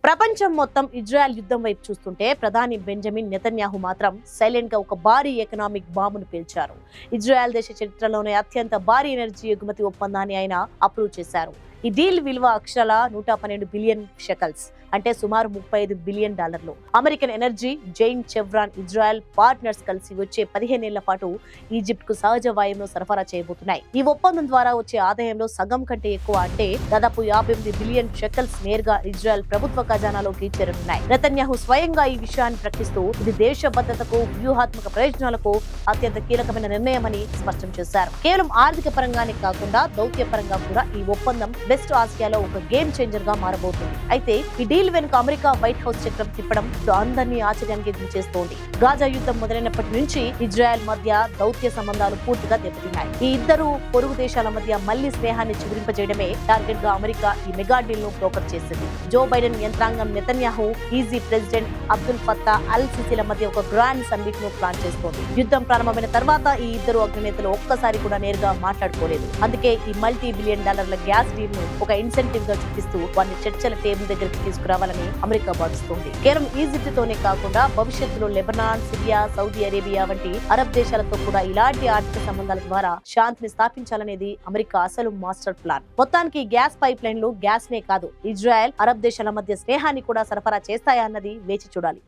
ప్రపంచం మొత్తం ఇజ్రాయెల్ యుద్ధం వైపు చూస్తుంటే ప్రధాని బెంజమిన్ నెతన్యాహు మాత్రం సైలెంట్ గా ఒక భారీ ఎకనామిక్ బాంబును పేల్చారు. ఇజ్రాయెల్ దేశ చరిత్రలోనే అత్యంత భారీ ఎనర్జీ ఎగుమతి ఒప్పందాన్ని ఆయన అప్రూవ్ చేశారు. ఈ డీల్ విలువ అక్షరాల 112 బిలియన్ షెకల్స్, అంటే సుమారు $35 billion. American energy giant Chevron Israel partners కలిసి వచ్చే 15 ఏళ్ల పాటు ఈజిప్ట్ కు సహజ వాయువును సరఫరా చేయబోతున్నాయి. ఈ ఒప్పందం ద్వారా వచ్చే ఆదాయంలో సగం కంటే ఎక్కువ, అంటే దాదాపు 58 బిలియన్ షెకల్స్ నేరుగా ఇజ్రాయెల్ ప్రభుత్వ ఖజానాలోకి చేరనున్నాయి. నెతన్యాహు స్వయంగా ఈ విషయాన్ని ప్రకటిస్తూ ఇది దేశ భద్రతకు, వ్యూహాత్మక ప్రయోజనాలకు అత్యంత కీలకమైన నిర్ణయమని స్పష్టం చేశారు. కేవలం ఆర్థిక పరంగానే కాకుండా దౌత్య పరంగా కూడా ఈ ఒప్పందం వెస్ట్ ఆసియాలో ఒక గేమ్ చేంజర్ గా మారబోతుంది. అయితే ఈ డీల్ వెనుక అమెరికా వైట్ హౌస్ చక్రం తిప్పడం అందరినీ ఆశ్చర్యానికి గురిచేస్తోంది. గాజా యుద్ధం మొదలైనప్పటి నుంచి ఇజ్రాయెల్ మధ్య దౌత్య సంబంధాలు పూర్తిగా దెబ్బతిన్నాయి. ఈ ఇద్దరు పొరుగు దేశాల మధ్య మళ్లీ స్నేహాన్ని చిగురింపజేయడమే టార్గెట్ గా అమెరికా ఈ మెగా డీల్ ను బ్రోకర్ చేసింది. జో బైడెన్ యంత్రాంగం Netanyahu, Egypt president Abdul Fattah al సిసిల మధ్య ఒక గ్రాండ్ సమ్మిట్ ను ప్లాన్ చేస్తోంది. యుద్ధం ప్రారంభమైన తర్వాత ఈ ఇద్దరు అగ్రనేతలు ఒక్కసారి కూడా నేరుగా మాట్లాడుకోలేదు. అందుకే ఈ $multi billion గ్యాస్ డీల్ ను ఒక ఇన్సెంటివ్ గా చూపిస్తూ వారిని చర్చల టేబుల్ దగ్గరికి తీసుకురావాలని అమెరికా భావిస్తోంది. కేవలం ఈజిప్ట్ తోనే కాకుండా భవిష్యత్తులో లెబనాన్, సిరియా, సౌదీ అరేబియా వంటి అరబ్ దేశాలతో కూడా ఇలాంటి ఆర్థిక సంబంధాల ద్వారా శాంతిని స్థాపించాలనేది అమెరికా అసలు మాస్టర్ ప్లాన్. మొత్తానికి గ్యాస్ పైప్ లైన్లు గ్యాస్ నే కాదు, ఇజ్రాయెల్, అరబ్ దేశాల మధ్య స్నేహాన్ని కూడా సరఫరా చేస్తాయా అన్నది వేచి చూడాలి.